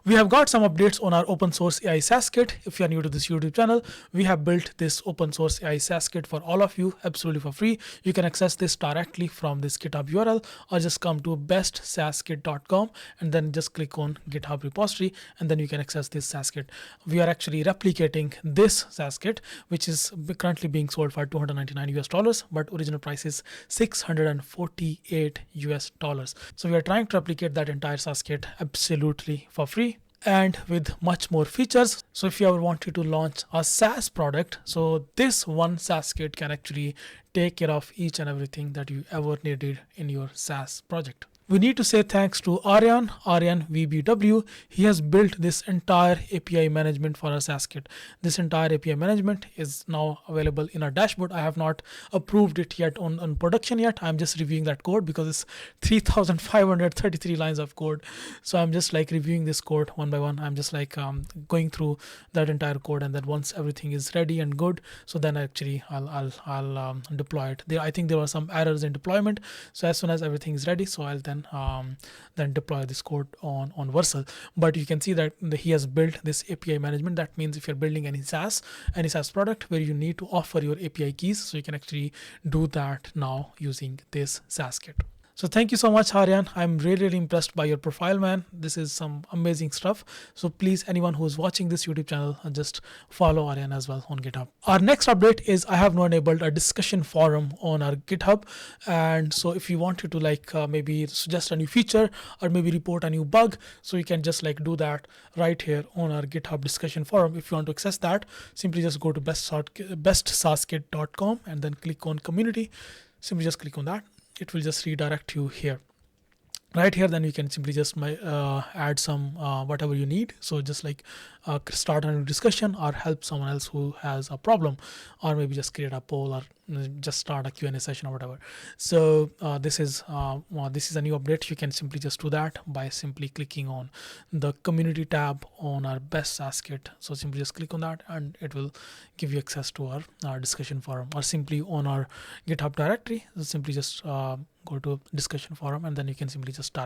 We have got some updates on our open source AI SaaS kit. If you are new to this YouTube channel, we have built this open source AI SaaS kit for all of you absolutely for free. You can access this directly from this GitHub URL or just come to bestsaaskit.com and then just click on GitHub repository and then you can access this SaaS kit. We are actually replicating this SaaS kit, which is currently being sold for $299 but original price is $648. So we are trying to replicate that entire SaaS kit absolutely for free and with much more features. So if you ever wanted to launch a SaaS product, so this one SaaS kit can actually take care of each and everything that you ever needed in your SaaS project. We need to say thanks to Aryan VBW. He has built this entire API management for our SaaS kit. This entire API management is now available in our dashboard. I have not approved it yet on production yet. I'm just reviewing that code because it's 3,533 lines of code. So I'm just like reviewing this code one by one. I'm just like going through that entire code, and then once everything is ready and good, so then actually I'll deploy it. I think there were some errors in deployment. So as soon as everything is ready, so I'll then deploy this code on Vercel. But you can see that he has built this API management. That means if you're building any SaaS product where you need to offer your API keys, so you can actually do that now using this SaaS kit. So thank you so much, Aryan. I'm really impressed by your profile, man. This is some amazing stuff. So please, anyone who's watching this YouTube channel, just follow Aryan as well on GitHub. Our next update is I have now enabled a discussion forum on our GitHub. And so if you wanted to like maybe suggest a new feature or maybe report a new bug, so you can just like do that right here on our GitHub discussion forum. If you want to access that, simply just go to bestsaaskit.com and then click on community. Simply just click on that. It will just redirect you here. Right here, then you can simply just add some whatever you need. So just like start a new discussion or help someone else who has a problem, or maybe just create a poll or just start a Q&A session or whatever. So this is a new update. You can simply just do that by simply clicking on the community tab on our best SaaS kit. So simply just click on that and it will give you access to our discussion forum, or simply on our GitHub directory. So simply just go to discussion forum and then you can simply just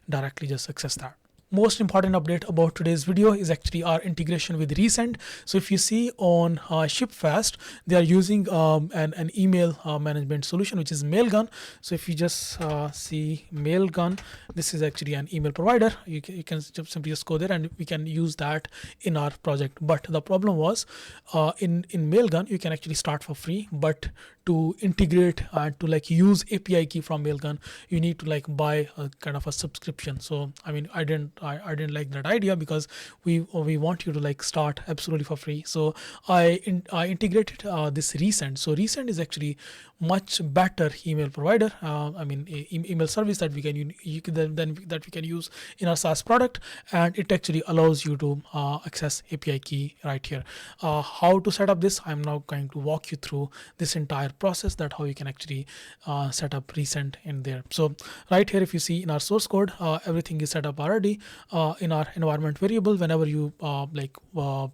directly just access that. Most important update about today's video is actually our integration with Resend. So if you see on ShipFast, they are using an email management solution, which is Mailgun. So if you just see Mailgun, this is actually an email provider. You can simply just go there and we can use that in our project. But the problem was in Mailgun, you can actually start for free, but to integrate and to like use API key from Mailgun, you need to like buy a kind of a subscription. So I mean, I didn't like that idea because we want you to like start absolutely for free. So I integrated this Resend. So Resend is actually much better email provider. I mean, email service that we can that we can use in our SaaS product, and it actually allows you to access API key right here. How to set up this? I'm now going to walk you through this entire process, that how you can actually set up Resend in there. So right here, if you see in our source code, everything is set up already in our environment variable. Whenever you now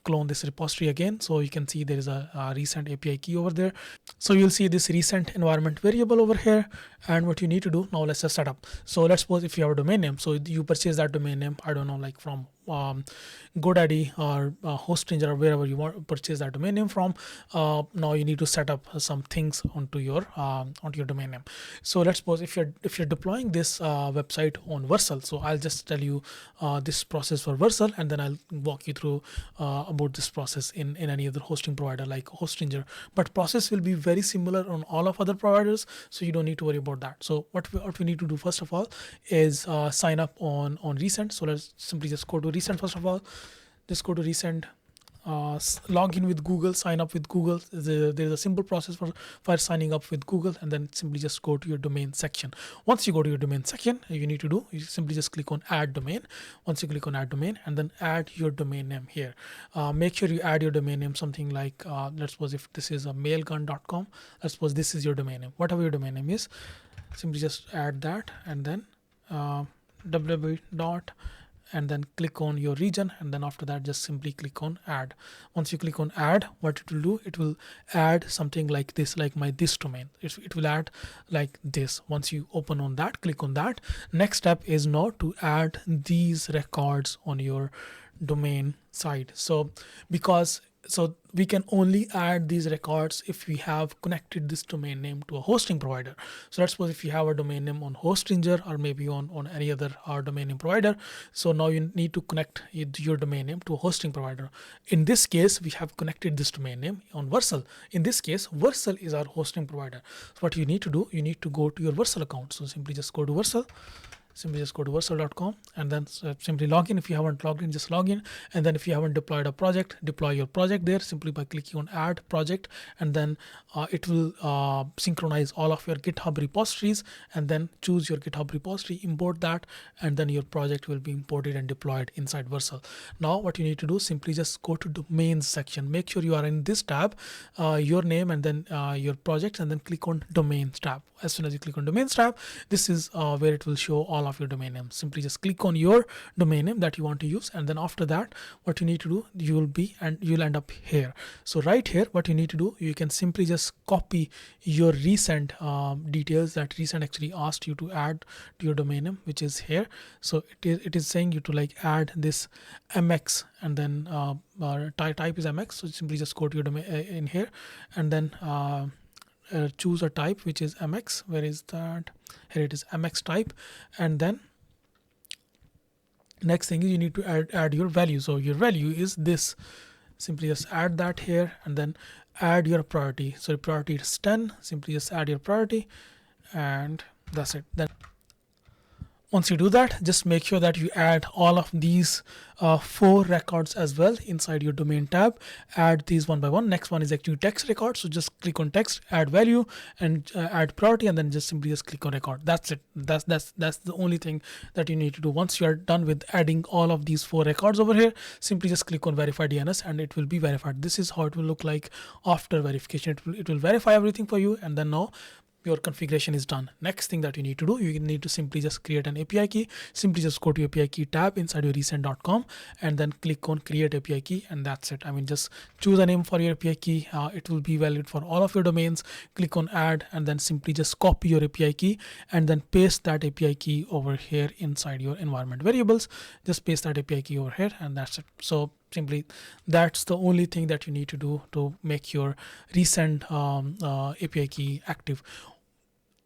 clone this repository again, so you can see there is a Resend API key over there. So you'll see this Resend environment variable over here, and what you need to do now, let's just set up. So let's suppose if you have a domain name, so you purchase that domain name, I don't know, like from GoDaddy or Hostinger or wherever you want to purchase that domain name from. Now you need to set up some things onto your domain name. So let's suppose if you're deploying this website on Vercel, so I'll just tell you this process for Vercel, and then I'll walk you through about this process in any other hosting provider like Hostinger. But process will be very similar on all of other providers, so you don't need to worry about that. So what we need to do first of all is sign up on Resend. So let's simply just go to Resend first of all. Just go to Resend, log in with Google, sign up with Google. There's a simple process for signing up with Google, and then simply just go to your domain section. Once you go to your domain section, you simply just click on add domain. Once you click on add domain, and then add your domain name here. Make sure you add your domain name something like let's suppose if this is a mailgun.com, let's suppose this is your domain name. Whatever your domain name is, simply just add that, and then www. and then click on your region, and then after that just simply click on add. Once you click on add, what it will do, it will add something like this, like my this domain. It will add like this. Once you open on that, click on that. Next step is now to add these records on your domain side. So we can only add these records if we have connected this domain name to a hosting provider. So let's suppose if you have a domain name on Hostinger or maybe on any other domain name provider. So now you need to connect your domain name to a hosting provider. In this case, we have connected this domain name on Vercel. In this case, Vercel is our hosting provider. So what you need to do, you need to go to your Vercel account. So simply just go to Vercel. Simply just go to Resend.com and then simply log in. If you haven't logged in, just log in. And then if you haven't deployed a project, deploy your project there simply by clicking on add project, and then it will synchronize all of your GitHub repositories, and then choose your GitHub repository, import that, and then your project will be imported and deployed inside Vercel. Now what you need to do, simply just go to domains section. Make sure you are in this tab, your name and then your project, and then click on domains tab. As soon as you click on domains tab, this is where it will show all of your domain names. Simply just click on your domain name that you want to use, and then after that what you need to do, you'll end up here. So right here, what you need to do, you can simply just copy your recent details that Resend actually asked you to add to your domain name, which is here. So it is saying you to like add this mx, and then type is mx. So simply just go to your domain in here, and then choose a type which is mx. Where is that? Here it is, mx type. And then next thing is you need to add your value. So your value is this. Simply just add that here, and then add your priority. So your priority is 10. Simply just add your priority, and that's it. Then once you do that, just make sure that you add all of these 4 records as well inside your domain tab. Add these one by one. Next one is actually text record. So just click on text, add value, and add priority, and then just simply just click on record. That's it. That's the only thing that you need to do. Once you are done with adding all of these 4 records over here, simply just click on verify DNS, and it will be verified. This is how it will look like after verification. It will verify everything for you, and then now your configuration is done. Next thing that you need to do, you need to simply just create an API key. Simply just go to API key tab inside your Resend.com, and then click on create API key, and that's it. I mean, just choose a name for your API key. It will be valid for all of your domains. Click on add, and then simply just copy your API key, and then paste that API key over here inside your environment variables. Just paste that API key over here, and that's it. So simply that's the only thing that you need to do to make your Resend API key active.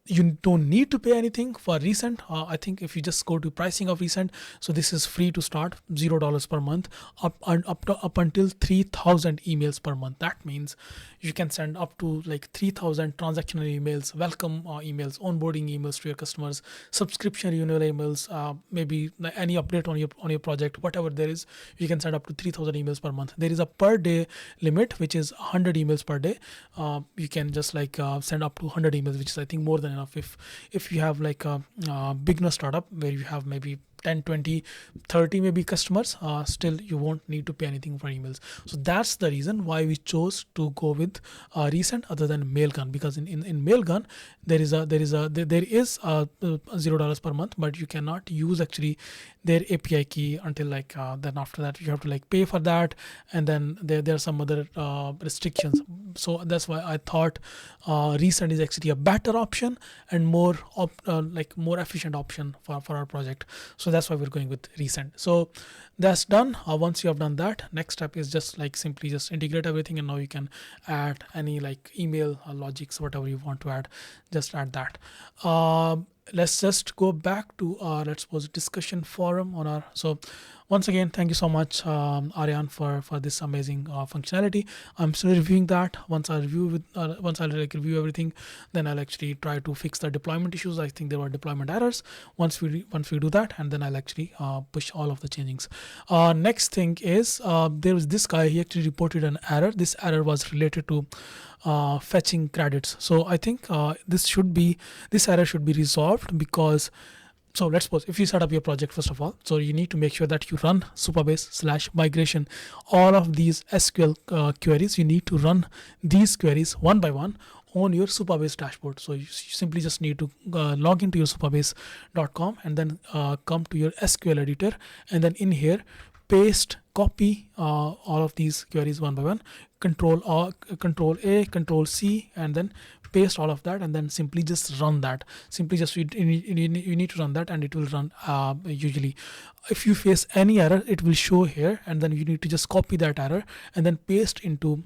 You don't need to pay anything for Resend. I think if you just go to pricing of Resend, so this is free to start, $0 per month, up until 3,000 emails per month. That means you can send up to like 3,000 transactional emails, welcome emails, onboarding emails to your customers, subscription renewal emails, maybe any update on your project, whatever there is. You can send up to 3,000 emails per month. There is a per day limit, which is 100 emails per day. You can just like send up to 100 emails, which is I think more than enough. If you have like a beginner startup where you have maybe 10, 20, 30 maybe customers, still you won't need to pay anything for emails. So that's the reason why we chose to go with Resend other than Mailgun, because in Mailgun there is $0 per month, but you cannot use actually their API key until like then after that you have to like pay for that, and then there are some other restrictions. So that's why I thought Resend is actually a better option and more efficient option for our project. So that's why we're going with Resend. So that's done. Once you have done that, next step is just like simply just integrate everything, and now you can add any like email logics, whatever you want to add, just add that. Let's just go back to our, let's suppose, discussion forum on our. So once again, thank you so much, Aryan, for this amazing functionality. I'm still reviewing that. Once I review review everything, then I'll actually try to fix the deployment issues. I think there were deployment errors. Once we do that, and then I'll actually push all of the changings. Next thing is there was this guy. He actually reported an error. This error was related to fetching credits. So I think this error should be resolved, because so let's suppose if you set up your project, first of all, so you need to make sure that you run Supabase/migration. All of these SQL queries, you need to run these queries one by one on your Supabase dashboard. So you simply just need to log into your supabase.com and then come to your SQL editor, and then in here copy all of these queries one by one, control A, control C, and then paste all of that, and then simply just run that. Simply just you need to run that, and it will run. Usually if you face any error, it will show here, and then you need to just copy that error and then paste into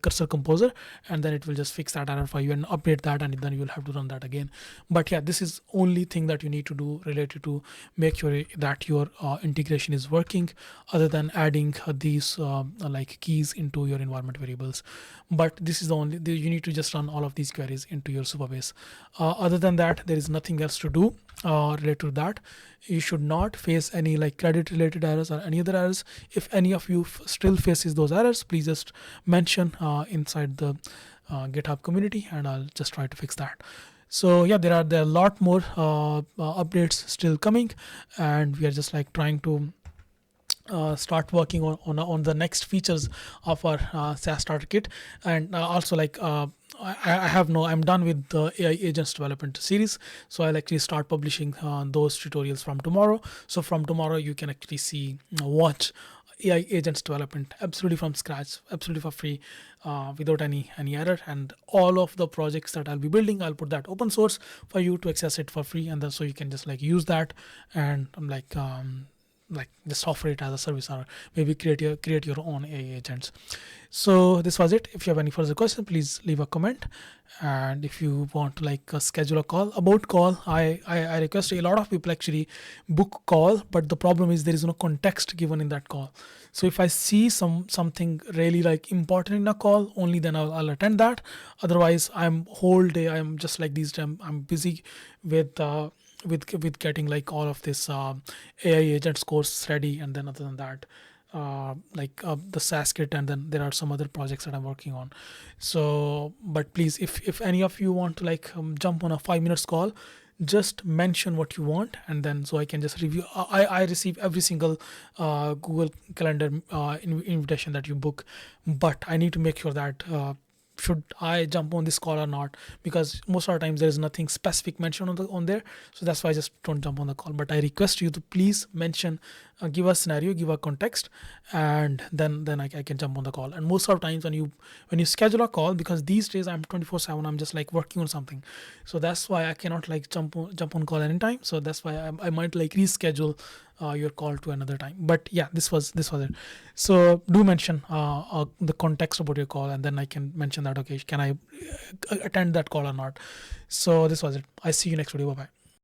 cursor composer, and then it will just fix that error for you and update that, and then you'll have to run that again. But yeah, this is only thing that you need to do related to make sure that your integration is working, other than adding these like keys into your environment variables. But this is the only you need to just run all of these queries into your Supabase. Other than that, there is nothing else to do related to that. You should not face any like credit related errors or any other errors. If any of you still faces those errors, please just mention inside the GitHub community, and I'll just try to fix that. So yeah, there are a lot more updates still coming, and we are just like trying to start working on the next features of our SaaS starter kit. And also like I'm done with the AI agents development series, so I'll actually start publishing those tutorials from tomorrow. So from tomorrow you can actually watch AI agents development absolutely from scratch, absolutely for free, without any error. And all of the projects that I'll be building, I'll put that open source for you to access it for free, and then so you can just like use that, and like just offer it as a service, or maybe create your own AI agents. So this was it. If you have any further questions, please leave a comment. And if you want to like schedule a call, about call, I request a lot of people actually book call, but the problem is there is no context given in that call. So if I see something really like important in a call, only then I'll attend that. Otherwise, I'm whole day, I'm just like these days I'm busy with getting like all of this AI agents course ready, and then other than that the SaaS kit, and then there are some other projects that I'm working on. So but please, if any of you want to like jump on a 5 minutes call, just mention what you want, and then so I can just review. I receive every single Google Calendar invitation that you book, but I need to make sure that should I jump on this call or not, because most of the times there is nothing specific mentioned on there, so that's why I just don't jump on the call. But I request you to please mention, give a scenario, give a context, and then I can jump on the call. And most of the times when you schedule a call, because these days I'm 24/7, I'm just like working on something, so that's why I cannot like jump on call anytime. So that's why I might like reschedule your call to another time. But yeah, this was it. So do mention the context about your call, and then I can mention that, okay, can I attend that call or not. So this was it. I see you next video. Bye bye.